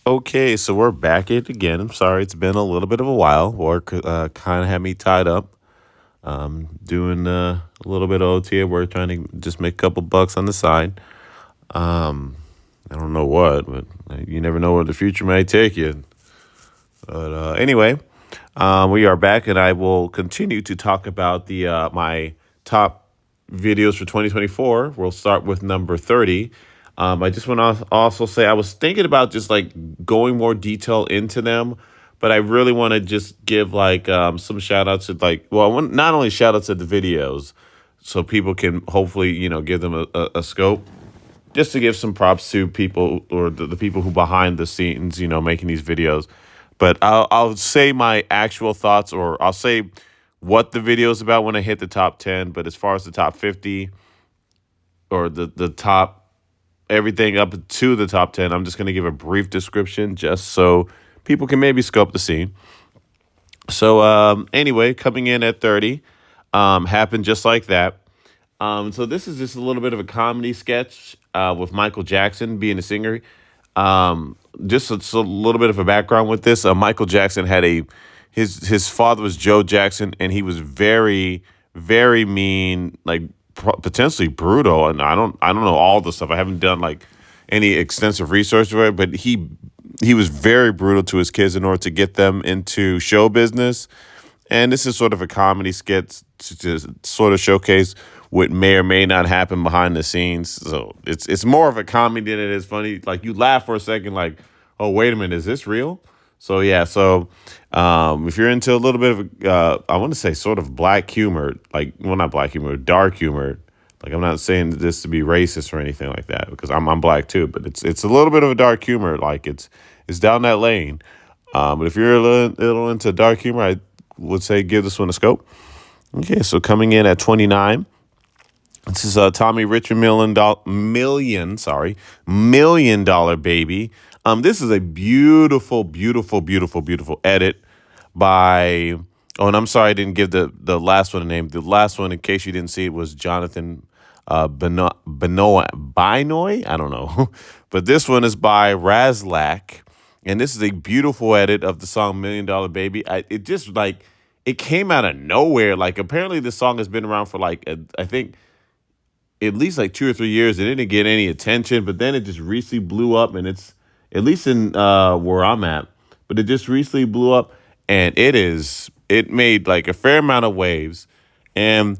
Okay, so we're back at it again. I'm sorry, it's been a little bit of a while. Work kind of had me tied up. Doing a little bit of OT at work, trying to just make a couple bucks on the side. Um, I don't know what, but you never know where the future may take you. But anyway, we are back, and I will continue to talk about the my top videos for 2024. We'll start with number 30. I just want to also say I was thinking about just like going more detail into them, but I really want to just give like some shout outs to like, well, I want not only shout outs to the videos, so people can hopefully, give them a scope, just to give some props to people or the people who behind the scenes, making these videos. But I'll say my actual thoughts, or I'll say what the video is about when I hit the top 10. But as far as the top 50 or the top everything up to the top 10, I'm just going to give a brief description just so people can maybe scope the scene. So anyway, coming in at 30, happened just like that. So this is just a little bit of a comedy sketch with Michael Jackson being a singer. Just a little bit of a background with this. Michael Jackson had his father was Joe Jackson, and he was very very mean, like potentially brutal. And I don't know all the stuff. I haven't done like any extensive research for it, but he was very brutal to his kids in order to get them into show business. And this is sort of a comedy skit to sort of showcase what may or may not happen behind the scenes. So it's more of a comedy than it is funny. Like you laugh for a second, like, oh wait a minute, is this real? So yeah, so if you're into a little bit of I want to say sort of black humor, like well not black humor, dark humor. Like I'm not saying this to be racist or anything like that because I'm black too, but it's a little bit of a dark humor. Like it's down that lane. But if you're a little into dark humor, I would say give this one a scope. Okay, so coming in at 29, this is Tommy Richard million dollar baby. This is a beautiful, beautiful, beautiful, beautiful edit by. Oh, and I'm sorry I didn't give the last one a name. The last one, in case you didn't see it, was Jonathan Binoy. I don't know, but this one is by Razlak, and this is a beautiful edit of the song Million Dollar Baby. It just like it came out of nowhere. Like apparently the song has been around for like I think at least like 2 or 3 years. It didn't get any attention, but then it just recently blew up, and it's at least in where I'm at. But it just recently blew up, and it made like a fair amount of waves. And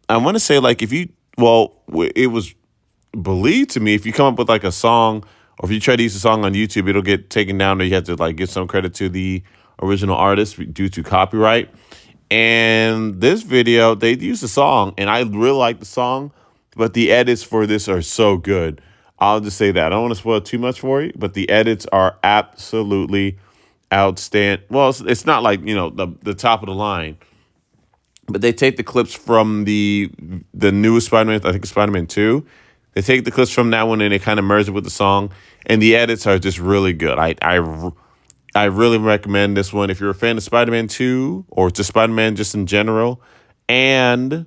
I want to say like if you it was believed to me if you come up with like a song or if you try to use a song on YouTube, it'll get taken down or you have to like give some credit to the original artist due to copyright. And this video, they used the song, and I really like the song, but the edits for this are so good. I'll just say that. I don't want to spoil too much for you, but the edits are absolutely outstanding. Well, it's not like, the top of the line, but they take the clips from the newest Spider-Man, I think it's Spider-Man 2. They take the clips from that one and they kind of merge it with the song, and the edits are just really good. I really recommend this one if you're a fan of Spider-Man 2 or just Spider-Man just in general. And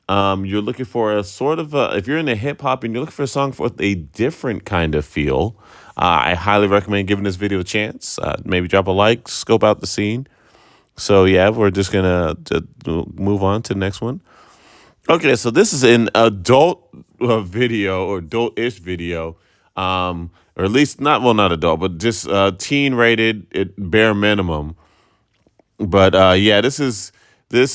you're looking for a sort of if you're into hip hop and you're looking for a song with a different kind of feel, I highly recommend giving this video a chance. Maybe drop a like, scope out the scene. So yeah, we're just gonna move on to the next one. Okay, so this is an adult video or adult-ish video, or at least not adult, but just teen rated at bare minimum. But yeah, this is it's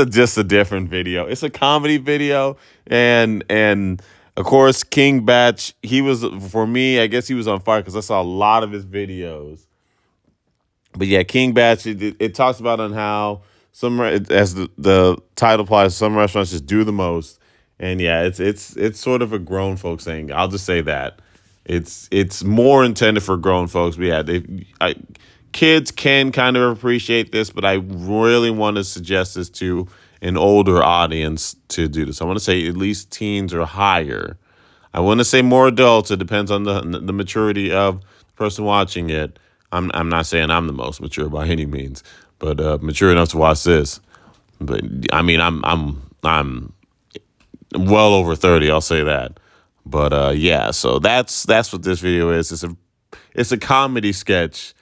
just a different video. It's a comedy video, and of course King Batch. He was for me. I guess he was on fire because I saw a lot of his videos. But yeah, King Batch. It talks about on how as the title applies, some restaurants just do the most, and yeah, it's sort of a grown folks thing. I'll just say that it's more intended for grown folks. But yeah, kids can kind of appreciate this, but I really want to suggest this to an older audience to do this. I want to say at least teens or higher. I want to say more adults. It depends on the maturity of the person watching it. I'm not saying I'm the most mature by any means, but mature enough to watch this. But I mean, I'm well over 30. I'll say that. But yeah, so that's what this video is. It's a comedy sketch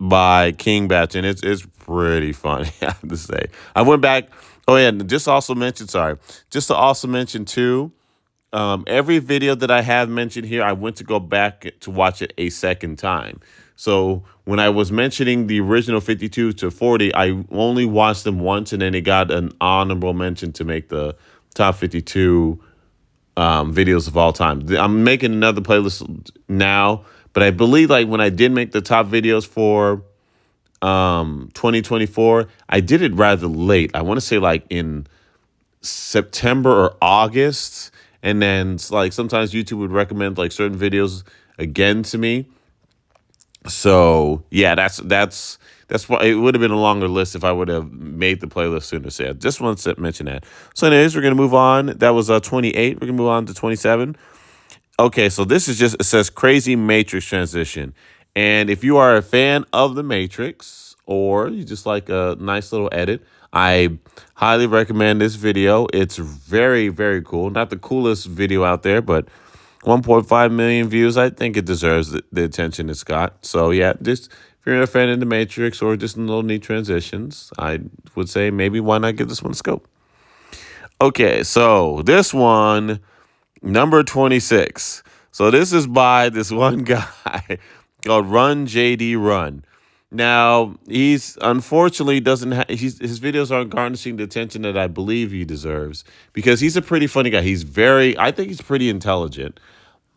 by King Batch, and it's pretty funny. I have to say. I went back. Oh yeah, and just also mention. Sorry, just to also mention too. Every video that I have mentioned here, I went to go back to watch it a second time. So when I was mentioning the original 52 to 40, I only watched them once, and then it got an honorable mention to make the top 52 videos of all time. I'm making another playlist now, but I believe like when I did make the top videos for 2024, I did it rather late. I want to say like in September or August, and then it's like sometimes YouTube would recommend like certain videos again to me. So yeah, that's why it would have been a longer list if I would have made the playlist sooner. So yeah, just wanted to mention that. So anyways, we're gonna move on. That was 28. We're gonna move on to 27. Okay, so this is just, it says crazy Matrix transition. And if you are a fan of the Matrix or you just like a nice little edit, I highly recommend this video. It's very, very cool. Not the coolest video out there, but 1.5 million views. I think it deserves the attention it's got. So yeah, just if you're a fan of the Matrix or just little neat transitions, I would say maybe why not give this one a scope. Okay, so this one, number 26. So this is by this one guy called Run JD Run. Now, he's unfortunately doesn't his videos aren't garnishing the attention that I believe he deserves because he's a pretty funny guy. I think he's pretty intelligent.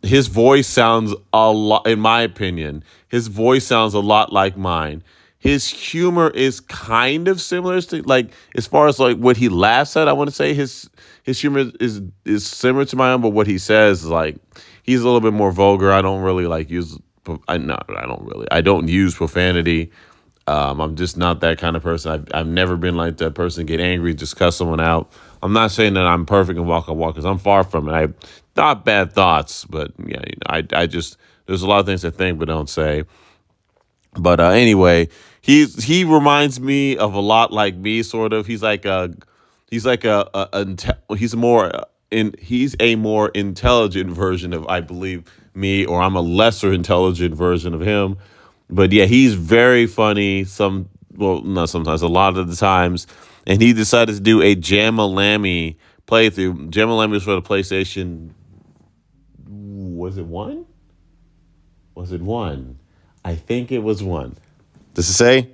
His voice sounds a lot, in my opinion, his voice sounds a lot like mine. His humor is kind of similar to like as far as like what he laughs at. I want to say his humor is similar to my own, but what he says is like he's a little bit more vulgar. I don't really like use. I don't really. I don't use profanity. I'm just not that kind of person. I've never been like that person, get angry, just cuss someone out. I'm not saying that I'm perfect and walk on walk because I'm far from it. I not bad thoughts, but yeah, I just there's a lot of things I think but don't say. But anyway, he reminds me of a lot like me, sort of. He's like he's more he's a more intelligent version of I believe me, or I'm a lesser intelligent version of him. But yeah, he's very funny. Not sometimes, a lot of the times. And he decided to do a Jam-a-Lammy playthrough. Jam-a-Lammy was for the PlayStation. Was it one? Was it one? I think it was one. Does it say?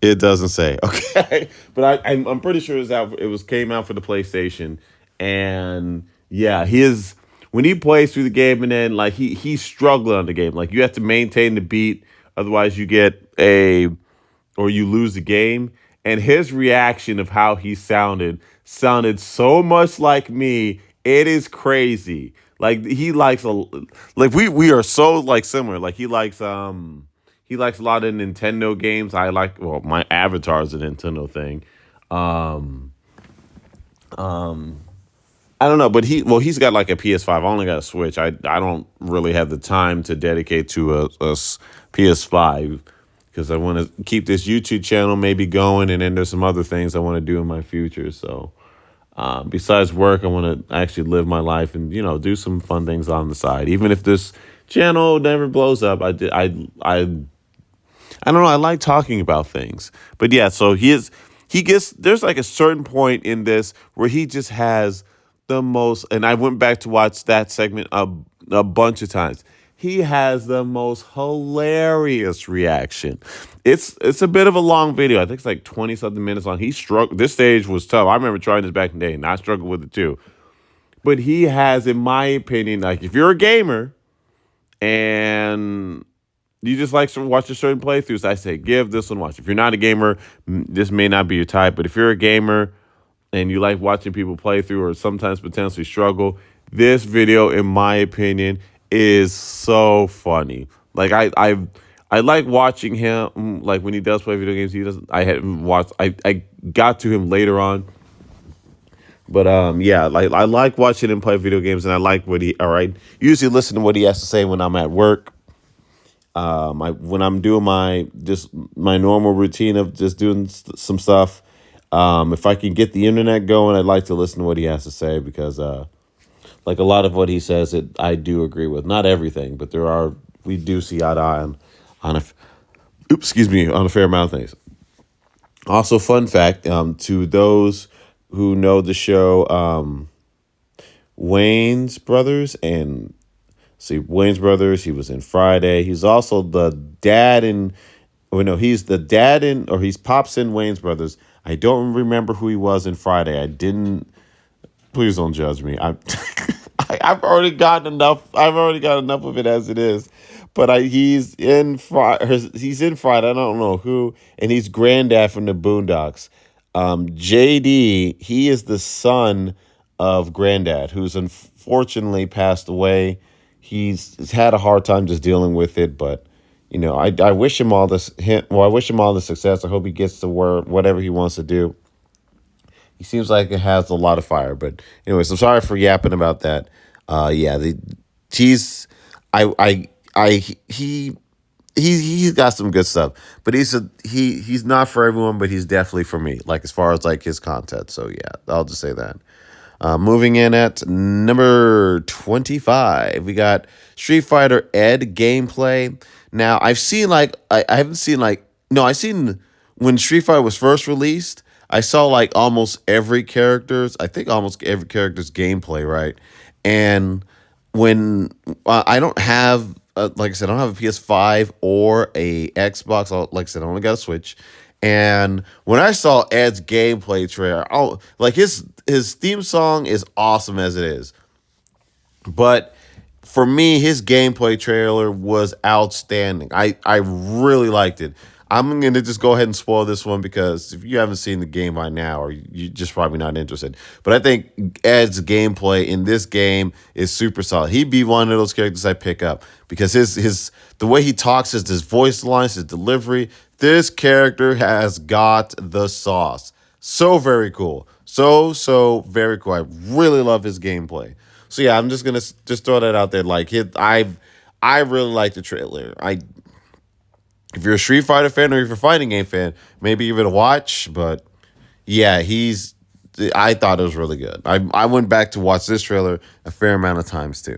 It doesn't say. Okay, but I'm pretty sure it was out. It was came out for the PlayStation, and yeah, his when he plays through the game, and then like he's struggling on the game. Like you have to maintain the beat, otherwise you get a or you lose the game. And his reaction of how he sounded so much like me. It is crazy. Like he likes a like we are so like similar. Like he likes a lot of Nintendo games. I like well my avatar is a Nintendo thing. Um I don't know, but he's got like a PS5. I only got a Switch. I don't really have the time to dedicate to a PS5 because I want to keep this YouTube channel maybe going, and then there's some other things I want to do in my future. So besides work, I want to actually live my life and do some fun things on the side. Even if this channel never blows up, I don't know. I like talking about things, but yeah. So he gets there's like a certain point in this where he just has the most. And I went back to watch that segment a bunch of times. He has the most hilarious reaction. It's a bit of a long video. I think it's like 20 something minutes long. He struck. This stage was tough. I remember trying this back in the day, and I struggled with it too. But he has, in my opinion, like if you're a gamer and you just like to watch a certain playthroughs, I say give this one a watch. If you're not a gamer, this may not be your type. But if you're a gamer and you like watching people play through or sometimes potentially struggle, this video, in my opinion, is so funny. Like I like watching him. Like when he does play video games, he doesn't. I hadn't watched. I got to him later on, but yeah, like I like watching him play video games, and I like what he. All right, usually listen to what he has to say when I'm at work. When I'm doing my normal routine of just doing some stuff. If I can get the internet going, I'd like to listen to what he has to say because like a lot of what he says, it I do agree with. Not everything, but we do see eye to eye on a excuse me, on a fair amount of things. Also, fun fact, to those who know the show, Wayne's Brothers, and see Wayne's Brothers, he was in Friday. He's also the dad in, oh no, he's the dad in, or he's pops in Wayne's Brothers. I don't remember who he was in Friday. I didn't. Please don't judge me. I've already gotten enough. I've already got enough of it as it is. But he's in Friday. I don't know who, and he's granddad from the Boondocks. JD. He is the son of granddad, who's unfortunately passed away. He's had a hard time just dealing with it, but I wish him all this. Well, I wish him all the success. I hope he gets to whatever he wants to do. He seems like it has a lot of fire. But anyways, I'm sorry for yapping about that. Yeah, he's I he's got some good stuff, but he's not for everyone, but he's definitely for me. Like as far as like his content. So yeah, I'll just say that. Moving in at number 25, we got Street Fighter Ed gameplay. Now, I've seen like, I haven't seen like, no, I seen when Street Fighter was first released, I saw like I think almost every character's gameplay, right? And when I don't have, like I said, I don't have a PS5 or a Xbox. Like I said, I only got a Switch. And when I saw Ed's gameplay trailer, like his theme song is awesome as it is, but for me, his gameplay trailer was outstanding. I really liked it. I'm gonna just go ahead and spoil this one because if you haven't seen the game by now, or you just probably not interested. But I think Ed's gameplay in this game is super solid. He'd be one of those characters I pick up because his the way he talks, his voice lines, his delivery. This character has got the sauce. So very cool. So very cool. I really love his gameplay. So yeah, I'm just gonna just throw that out there. Like I really like the trailer. If you're a Street Fighter fan or if you're a fighting game fan, maybe give it a watch. But yeah, I thought it was really good. I went back to watch this trailer a fair amount of times too.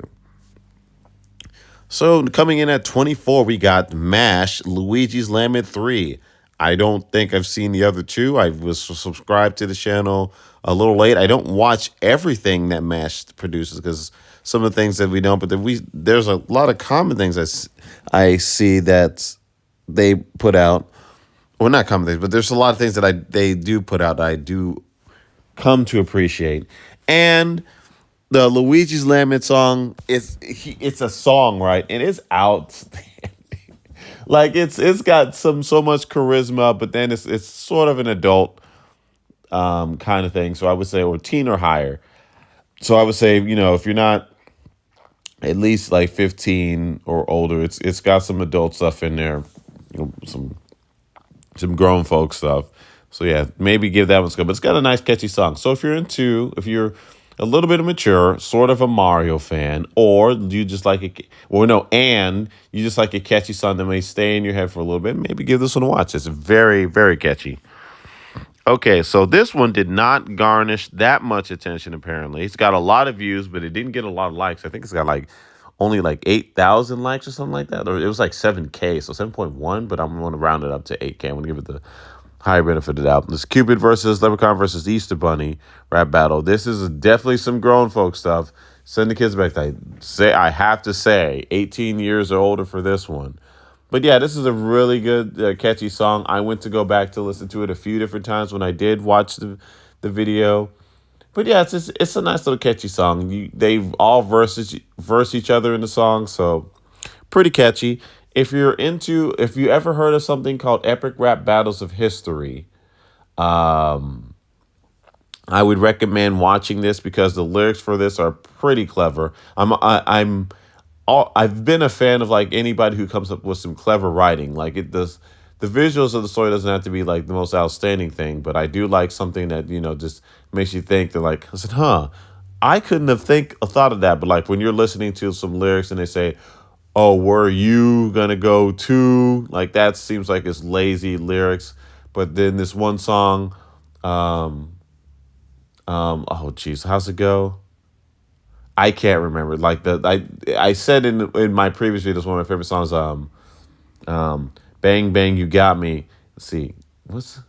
So coming in at 24, we got MASH Luigi's Lament 3. I don't think I've seen the other two. I was subscribed to the channel a little late. I don't watch everything that MASH produces because some of the things that we don't, but there's a lot of common things I see that they put out. Well, not common things, but there's a lot of things that they do put out that I do come to appreciate. And the Luigi's Lament song it's a song, right? And it's outstanding. Like it's got so much charisma, but then it's sort of an adult kind of thing. So I would say, or teen or higher. So I would say, if you're not at least like 15 or older, it's got some adult stuff in there, some grown folk stuff. So yeah, maybe give that one a go. But it's got a nice catchy song. So if you're a little bit mature, sort of a Mario fan, or you just like and you just like a catchy song that may stay in your head for a little bit, maybe give this one a watch. It's very, very catchy. Okay, so this one did not garnish that much attention, apparently. It's got a lot of views, but it didn't get a lot of likes. I think it's got like only like 8,000 likes or something like that. Or it was like 7K, so 7.1, but I'm going to round it up to 8K. I'm going to give it the higher benefit of the doubt. This Cupid versus Leprechaun versus Easter Bunny rap battle. This is definitely some grown folk stuff. Send the kids back. I have to say, 18 years or older for this one. But yeah, this is a really good, catchy song. I went to go back to listen to it a few different times when I did watch the video. But yeah, it's a nice little catchy song. They all verse each other in the song, so pretty catchy. If you ever heard of something called Epic Rap Battles of History, um, I would recommend watching this because the lyrics for this are pretty clever. I've been a fan of like anybody who comes up with some clever writing. Like it does, the visuals of the story doesn't have to be like the most outstanding thing, but I do like something that just makes you think that like I said, I couldn't have thought of that. But like when you're listening to some lyrics and they say, "Oh, were you gonna go to?" Like that seems like it's lazy lyrics. But then this one song, oh geez, how's it go? I can't remember. Like I said in my previous videos, one of my favorite songs, Bang Bang You Got Me. Let's see. What's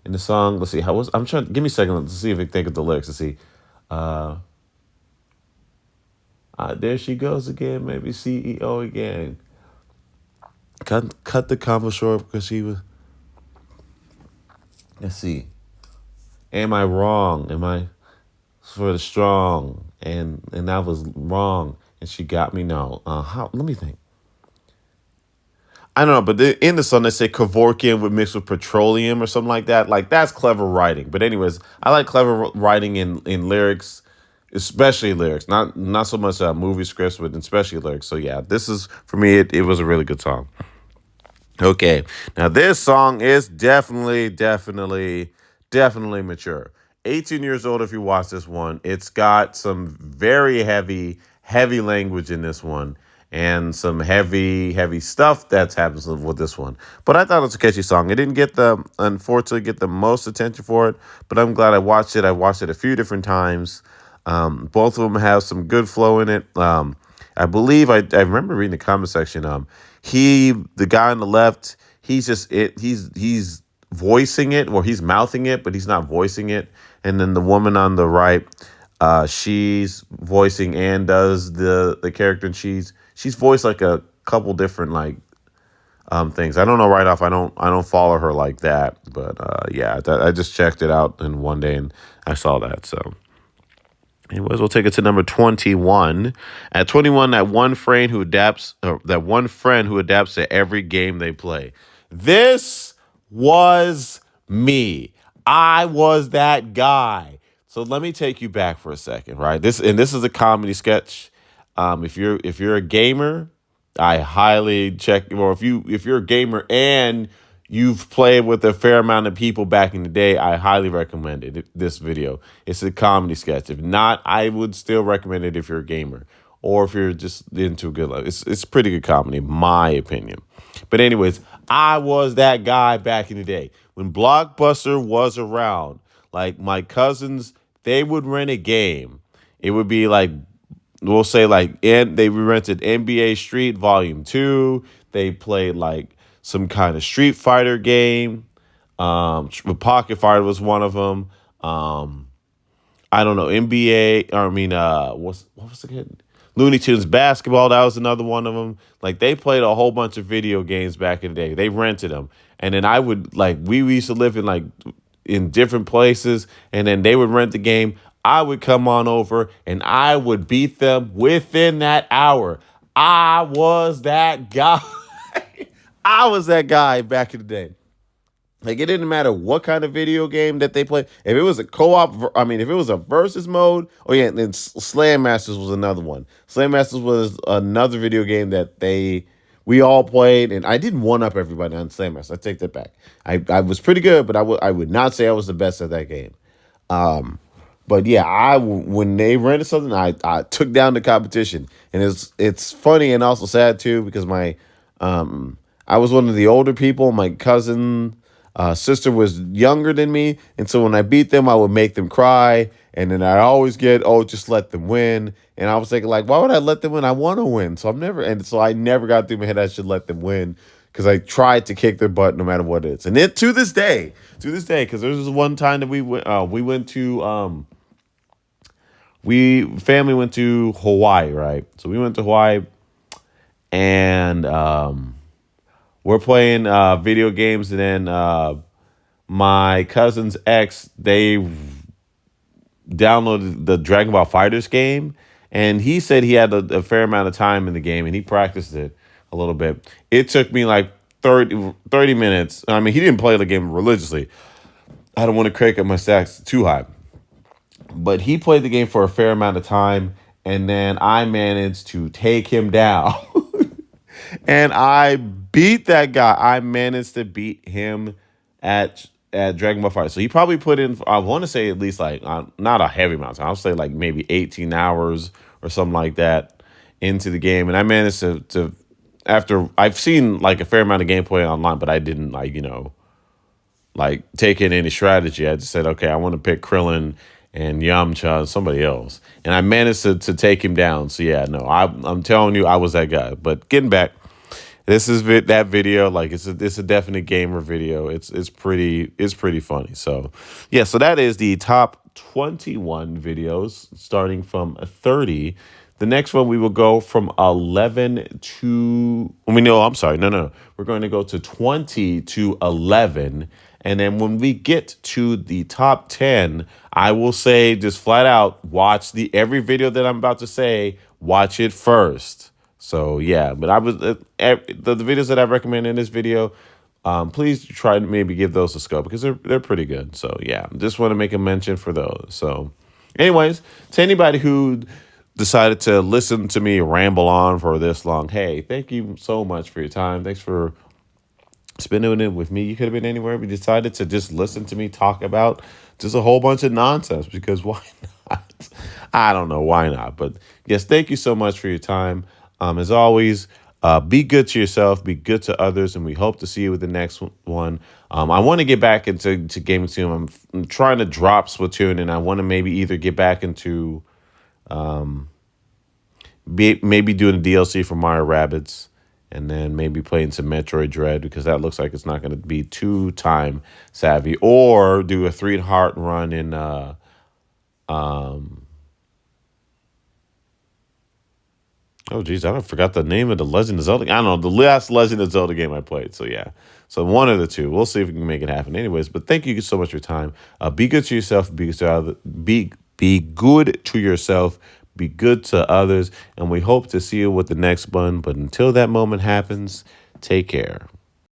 in the song? Let's see. How was I'm trying give me a second to see if I can think of the lyrics to see. Uh there she goes again, maybe CEO again. Cut the convo short because she was let's see. Am I wrong? Am I for the strong? And I was wrong. And she got me no. How let me think. I don't know, but in the song they say Kevorkian would mix with petroleum or something like that. Like that's clever writing. But anyways, I like clever writing in lyrics, especially lyrics. Not so much movie scripts, but especially lyrics. So yeah, this is for me. It was a really good song. Okay, now this song is definitely mature. 18 years old if you watch this one. It's got some very heavy language in this one and some heavy stuff that's happens with this one. But I thought it was a catchy song. It didn't unfortunately get the most attention for it, but I'm glad I watched it. I watched it a few different times. Both of them have some good flow in it. I believe I remember reading the comment section. The guy on the left, he's voicing it or he's mouthing it, but he's not voicing it. And then the woman on the right, she's voicing and does the character, and she's voiced like a couple different like things. I don't know right off. I don't follow her like that, but yeah, I just checked it out in one day and I saw that. So anyways, we'll take it to number 21. At 21, that one friend who adapts to every game they play. This was me. I was that guy. So let me take you back for a second, right? This is a comedy sketch. If you're a gamer, I highly check. Or if you're a gamer and you've played with a fair amount of people back in the day, I highly recommend it. This video. It's a comedy sketch. If not, I would still recommend it if you're a gamer or if you're just into a good life. It's pretty good comedy, in my opinion. But anyways, I was that guy back in the day when Blockbuster was around. Like my cousins, they would rent a game. It would be like we'll say like they rented NBA Street Volume 2. They played like some kind of Street Fighter game. Pocket Fighter was one of them. I don't know, NBA, or I mean, what was the kid? Looney Tunes basketball, that was another one of them. Like they played a whole bunch of video games back in the day. They rented them. And then I would like we used to live in like in different places, and then they would rent the game. I would come on over and I would beat them within that hour. I was that guy. I was that guy back in the day. Like it didn't matter what kind of video game that they played. If it was a co-op, if it was a versus mode, oh yeah, then Slam Masters was another one. Slam Masters was another video game that we all played, and I didn't one up everybody on Slam Masters. I take that back. I was pretty good, but I would not say I was the best at that game. But yeah, when they rented something, I took down the competition, and it's funny and also sad too because I was one of the older people. My cousin sister was younger than me, and so when I beat them, I would make them cry, and then I always get, oh, just let them win. And I was thinking, like, why would I let them win? I want to win, so I never got through my head I should let them win because I tried to kick their butt no matter what it is. And then to this day, because there was this one time that we went to family went to Hawaii, right? So we went to Hawaii, and we're playing video games, and then my cousin's ex, they downloaded the Dragon Ball Fighters game, and he said he had a fair amount of time in the game, and he practiced it a little bit. It took me like 30 minutes. I mean, he didn't play the game religiously. I don't want to crank up my stats too high. But he played the game for a fair amount of time, and then I managed to take him down. And I beat that guy. I managed to beat him at Dragon Ball Fight. So he probably put in, I want to say at least like, not a heavy amount of time. I'll say like maybe 18 hours or something like that into the game. And I managed to after, I've seen like a fair amount of gameplay online, but I didn't like take in any strategy. I just said, okay, I want to pick Krillin and Yamcha, somebody else. And I managed to take him down. So yeah, no, I'm telling you, I was that guy. But getting back, this is that video. Like it's a definite gamer video. It's pretty funny. So yeah, so that is the top 21 videos starting from 30. The next one we will go from 11 to, I mean, no, I'm sorry. No. We're going to go to 20 to 11. And then when we get to the top 10, I will say just flat out watch every video that I'm about to say, watch it first. So yeah, but I was the videos that I recommend in this video. Please try to maybe give those a scope because they're pretty good. So yeah, just want to make a mention for those. So, anyways, to anybody who decided to listen to me ramble on for this long, hey, thank you so much for your time. Thanks for spending it with me. You could have been anywhere. We decided to just listen to me talk about just a whole bunch of nonsense because why not? I don't know why not. But yes, thank you so much for your time. As always, be good to yourself, be good to others, and we hope to see you with the next one. I want to get back into gaming soon. I'm trying to drop Splatoon, and I want to maybe either get back into maybe doing a DLC for Mario Rabbids, and then maybe playing some Metroid Dread because that looks like it's not going to be too time savvy, or do a 3 heart run in oh geez, I forgot the name of the Legend of Zelda. I don't know, the last Legend of Zelda game I played. So yeah, so one of the two. We'll see if we can make it happen. Anyways, but thank you so much for your time. Be good to yourself. Be good to yourself. Be good to others, and we hope to see you with the next one. But until that moment happens, take care.